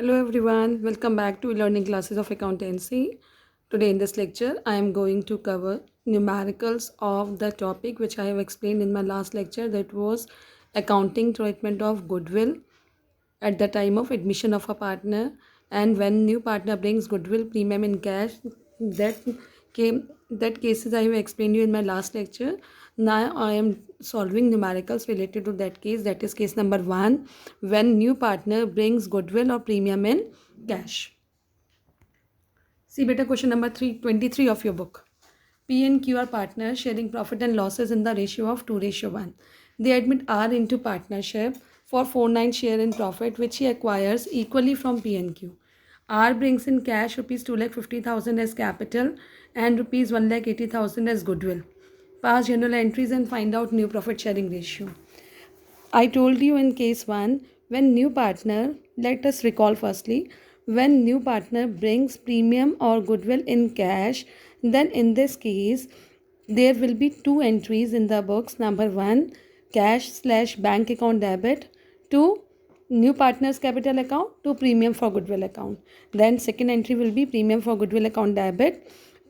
Hello everyone, welcome back to Learning Classes of Accountancy. Today in this lecture, I am going to cover numericals of the topic which I have explained in my last lecture, that was accounting treatment of goodwill at the time of admission of a partner, and when new partner brings goodwill premium in cash. that that cases I have explained you in my last lecture. Now I am solving numericals related to that case, that is case number 1, when new partner brings goodwill or premium in cash. See beta, question number 323 of your book. P and Q are partners sharing profit and losses in the ratio of 2:1. They admit R into partnership for 49 share in profit which he acquires equally from P and Q. R brings in cash rupees 2,50,000 as capital and rupees 1,80,000 as goodwill. Pass general entries and find out new profit sharing ratio. I told you in case 1, when new partner, let us recall firstly, when new partner brings premium or goodwill in cash, then in this case, there will be 2 entries in the books. Number 1, cash/bank account debit to new partner's capital account to premium for goodwill account. Then second entry will be premium for goodwill account debit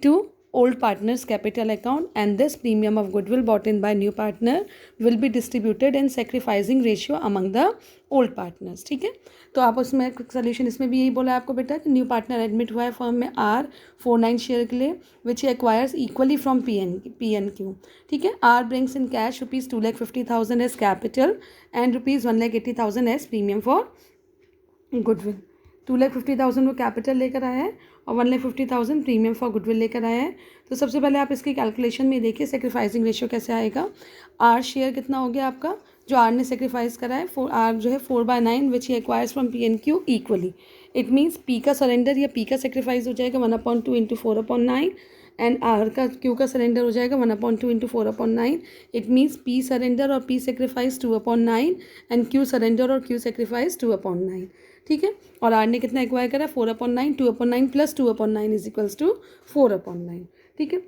to old partner's capital account, and this premium of goodwill bought in by new partner will be distributed in sacrificing ratio among the old partners. ठीक है, तो आप उसमें solution इसमें भी यही बोला आपको बेटा कि न्यू पार्टनर एडमिट हुआ है फर्म में आर 49 शेयर के लिए which he acquires equally from P N Q. ठीक है, R brings in cash rupees 2,50,000 as capital and rupees 1,80,000 as premium for goodwill. 2,50,000 वो कैपिटल लेकर आया है और 1,50,000 प्रीमियम फॉर गुडविल लेकर आया है. तो सबसे पहले आप इसकी कैलकुलेशन में देखिए सेक्रीफाइसिंग रेशियो कैसे आएगा. आर शेयर कितना हो गया आपका, जो आर ने सेक्रीफाइस करा है, आर जो है 4/9 which he acquires from P N Q equally. It means P का सरेंडर या पी का सेक्रीफाइस हो जाएगा 1/2 इंटू 4/9 एंड आर का क्यू का सरेंडर हो जाएगा 1/2 into 4/9. It means P surrender और P sacrifice 2/9 and Q surrender और क्यू सेक्रीफाइस 2/9. ठीक है, और आर ने कितना एक्वायर करा 4/9, 2/9 प्लस 2/9 इज इक्वल्स टू 4/9. ठीक है,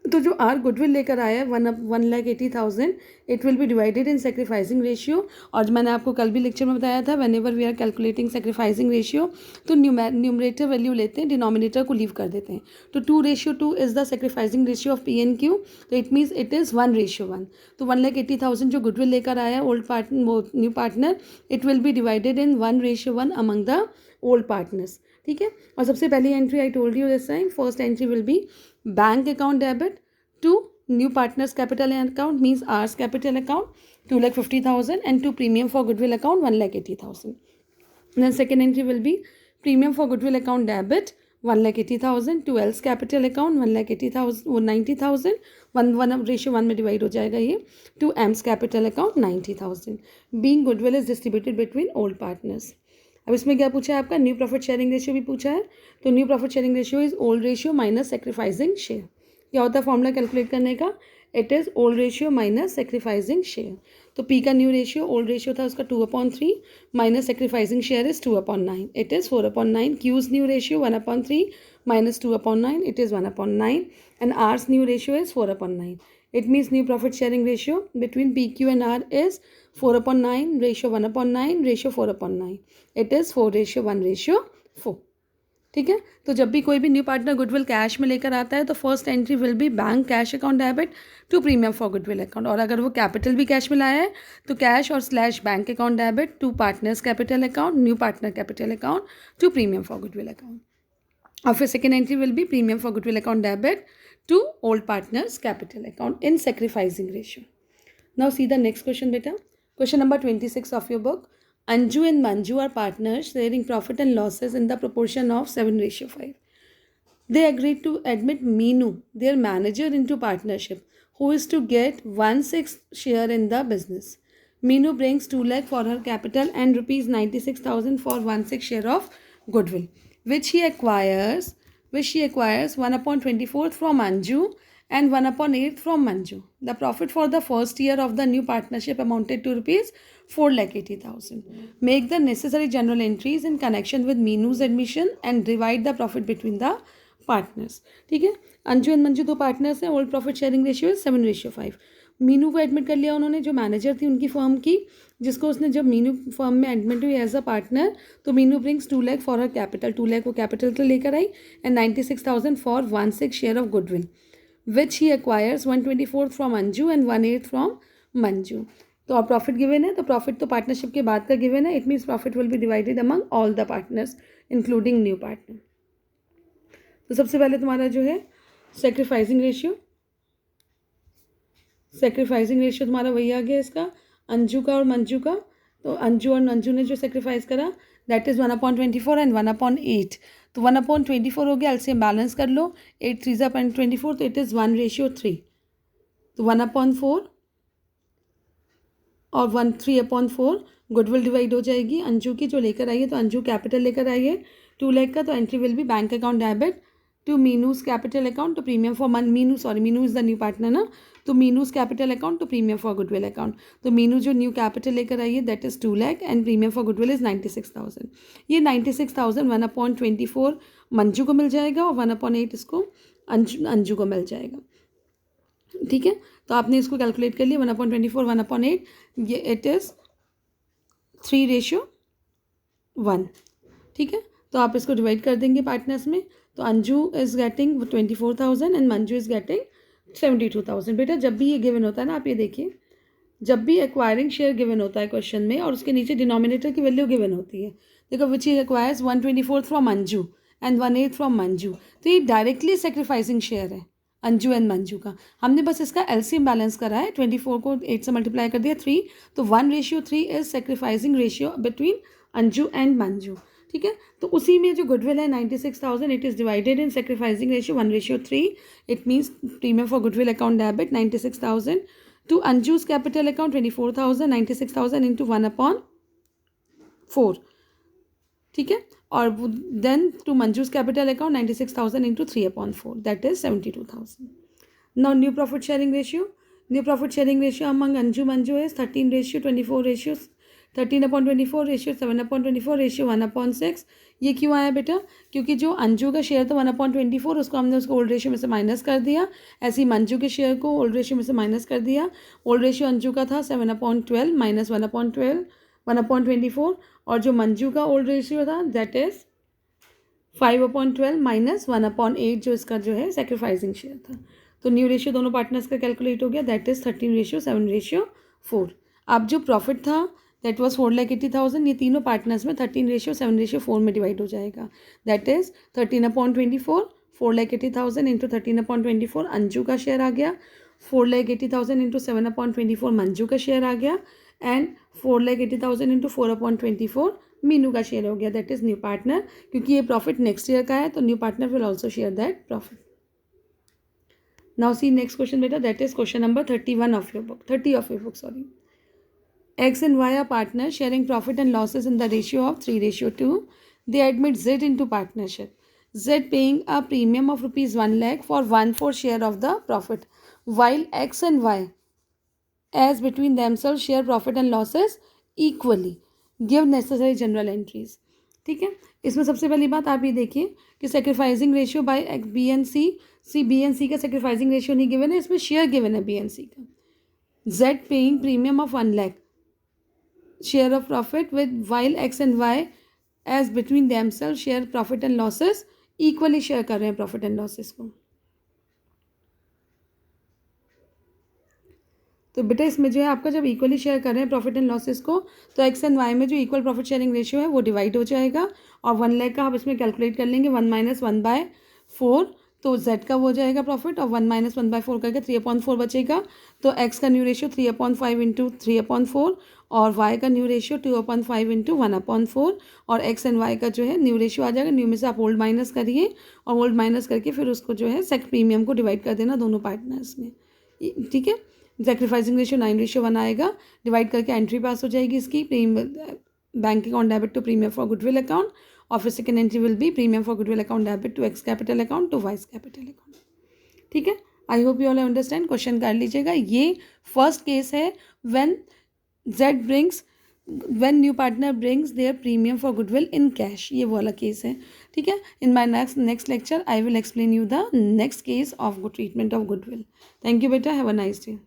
तो जो आर गुडविल लेकर आया है 1,80,000, it will be divided in sacrificing ratio. और मैंने आपको कल भी लेक्चर में बताया था, whenever we are calculating sacrificing ratio तो न्यूमरेटर वैल्यू लेते हैं, डिनोमिनेटर को लीव कर देते हैं. तो 2:2 is the sacrificing ratio of P N Q. तो इट मीन्स इट इज़ 1:1. तो 1,80,000 जो गुडविल लेकर आया है old partner new partner, it will be divided in 1:1 among the old partners. ठीक है, और सबसे पहली entry I told you this time, first entry will be bank account debit to new partner's capital account, means R's capital account 2,50,000 and to premium for goodwill account 1,80,000. Then second entry will be premium for goodwill account debit 1,80,000 to L's capital account 1,80,000 90,000. 1:1 में divide हो जाएगा ये, to M's capital account 90,000. being goodwill is distributed between old partners. अब इसमें क्या पूछा है आपका, न्यू प्रॉफिट शेयरिंग रेशियो भी पूछा है. तो new profit sharing ratio is old ratio minus sacrificing share. क्या होता है फॉर्मूला कैलकुलेट करने का, it is old ratio minus sacrificing share. तो पी का न्यू रेशियो ओल्ड रेशियो था उसका 2/3 minus sacrificing share is 2/9, it is 4/9. Q's new ratio 1/3 minus 2/9, it is 1/9 and R's new ratio is 4/9. It means new profit sharing ratio between PQ and R is 4/9, ratio 1/9, ratio 4/9. It is 4:1:4. ठीक है, तो जब भी कोई भी new partner goodwill cash में लेकर आता है तो first entry will be bank cash account debit to premium for goodwill account. और अगर वो कैपिटल भी कैश में लाया है तो कैश और slash bank account debit to partners capital account, new partner capital account to premium for goodwill account. और फिर second entry will be premium for goodwill account debit to old partners capital account in sacrificing ratio. Now see the next question beta. Question number 26 of your book. Anju and Manju are partners sharing profit and losses in the proportion of 7:5. They agreed to admit Meenu, their manager, into partnership, who is to get 1/6 share in the business. Meenu brings 2 lakh for her capital and rupees 96,000 for 1/6 share of goodwill, which she acquires 1/24 from Anju and 1/8 from Manju. The profit for the first year of the new partnership amounted to rupees 4,80,000. Make the necessary journal entries in connection with Meenu's admission and divide the profit between the partners. ठीक है, Anju and Manju दो partners हैं, old profit sharing ratio है 7:5. मीनू को admit कर लिया उन्होंने, जो मैनेजर थी उनकी फर्म की, जिसको उसने जब मीनू फर्म में एडमिट हुई एज अ पार्टनर, तो Meenu brings 2 lakh for her capital, 2 lakh वो कैपिटल के लेकर आई, and 96,000 for 1/6 share of goodwill which he acquires 1/24 from Anju and 1/8 from Manju. तो अब प्रॉफिट गिवन है, तो प्रॉफिट तो पार्टनरशिप के बाद का गिवन है. It means profit will be divided among all the partners including new partner. तो सबसे पहले तुम्हारा जो है सेक्रीफाइसिंग रेशियो तुम्हारा वही आ गया इसका, अंजू का और मंजू का. तो अंजू और मंजू ने जो सेक्रीफाइस करा दैट इज़ 1/24 एंड 1/8. तो 1/24 हो गया, एलसीएम बैलेंस कर लो, 8 3 24, तो इट इज़ 1:3. तो 1/4 और 3/4 गुडविल डिवाइड हो जाएगी अंजू की जो लेकर आई है. तो अंजू कैपिटल लेकर आई है 2 लाख का, तो entry will be bank account debit to Meenu's capital account to premium for Meenu is the new partner ना, तो Meenu's capital account to premium for goodwill account. तो मीनू जो न्यू कैपिटल लेकर आई है that is 2 lakh and premium for goodwill is 96,000. ये 96,000 1/24 मंजू को मिल जाएगा और 1/8 इसको अंजू को मिल जाएगा. ठीक है, तो आपने इसको कैलकुलेट कर लिया 1/24 1/8, ये इट इज़ 3:1. ठीक है, तो आप इसको डिवाइड कर देंगे पार्टनर्स में. तो Anju is getting 24,000 and Manju is getting 72,000. बेटा जब भी ये गिवन होता है ना, आप ये देखिए, जब भी एक्वायरिंग शेयर गिवन होता है क्वेश्चन में और उसके नीचे डिनोमिनेटर की वैल्यू गिवन होती है, देखो which he acquires 1/24 from Anju and 1/8 from Manju, तो ये डायरेक्टली सेक्रीफाइसिंग शेयर है अंजू एंड मंजू का. हमने बस इसका एलसीएम बैलेंस करा है, 24 को 8 से मल्टीप्लाई कर दिया 3, तो 1:3 is sacrificing ratio between Anju and Manju. ठीक है, तो उसी में जो गुडविल है 96,000 it is divided in sacrificing ratio 1:3. It means premium for goodwill account debit 96,000 to Anju's capital account 24,000, 96,000 into 1/4. ठीक है, और then to Manju's capital account 96,000 into 3/4 that is 72,000. Now new profit sharing ratio among Anju Manju is 13:24 ratio 13/24 ratio 7/24 ratio 1/6. ये क्यों आया बेटा, क्योंकि जो अंजू का शेयर था 1/24 उसको हमने उसको ओल्ड रेशियो में से माइनस कर दिया, ऐसे ही मंजू के शेयर को ओल्ड रेशियो में से माइनस कर दिया. ओल्ड रेशियो अंजू का था 7/12 माइनस 1/12 1/24, और जो मंजू का ओल्ड रेशियो था दैट इज़ 5/12 माइनस 1/8 जो इसका जो है सेक्रीफाइसिंग शेयर था. तो न्यू रेशियो दोनों पार्टनर्स का कैलकुलेट हो गया दैट इज़ 13:7:4. अब जो प्रॉफिट था दैट वाज 4,80,000, ये तीनों पार्टनर्स में 13:7:4 में डिवाइड हो जाएगा. दैट इज़ 13/24 4,80,000 इंटू 13/24 अंजू का शेयर आ गया, 4,80,000 इंटू 7/24 मंजू का शेयर आ गया, एंड 4,80,000 इंटू 4/24 मीनू का शेयर हो गया. That is new partner. क्योंकि ये प्रॉफिट नेक्स्ट ईयर का है तो new partner will also share that profit. Now see next question बेटा, that is question number 30 of your book. X and Y are partners sharing profit and losses in the ratio of 3:2. They admit Z into partnership. Z paying a premium of rupees 1 lakh for 1/4 share of the profit, while X and Y as between themselves share profit and losses equally. Give necessary general entries. ठीक है, इसमें सबसे पहली बात आप ये देखिए कि sacrificing ratio by B and C का सेक्रीफाइसिंग रेशियो नहीं गिवन है, इसमें शेयर गिवन है बी एंड सी का. Z paying premium of 1 lakh share of profit with while X and Y as between themselves share profit and losses equally share कर रहे हैं profit and losses को. तो बेटा इसमें जो है आपका जब इक्वली शेयर कर रहे हैं प्रॉफिट एंड लॉसेस को, तो एक्स एंड वाई में जो इक्वल प्रॉफिट शेयरिंग रेशियो है वो डिवाइड हो जाएगा, और 1 लाख का आप इसमें कैलकुलेट कर लेंगे 1 - 1/4, तो Z का वो हो जाएगा प्रॉफिट, और 1 - 1/4 करके 3/4 बचेगा. तो X का न्यू रेशियो 3/5 इंटू 3/4, और Y का न्यू रेशियो 2/5 इंटू 1/4, और X एंड Y का जो है न्यू रेशियो आ जाएगा. न्यू में से आप ओल्ड माइनस करिए, और ओल्ड माइनस करके फिर उसको जो है सेक प्रीमियम को डिवाइड कर देना दोनों पार्टनर्स में. ठीक है, सेक्रीफाइसिंग रेशियो 9:1 आएगा, डिवाइड करके एंट्री पास हो जाएगी इसकी, bank account debit to premium for goodwill account, और फिर second entry will be premium for goodwill account debit to X capital account to Y's capital account. ठीक है, I hope you all understand. Question कर लीजिएगा. ये first case है when new partner brings their premium for goodwill in cash, ये वो वाला case है. ठीक है, in my next lecture I will explain you the next case of treatment of goodwill. Thank you बेटा, हैव अ नाइस डे.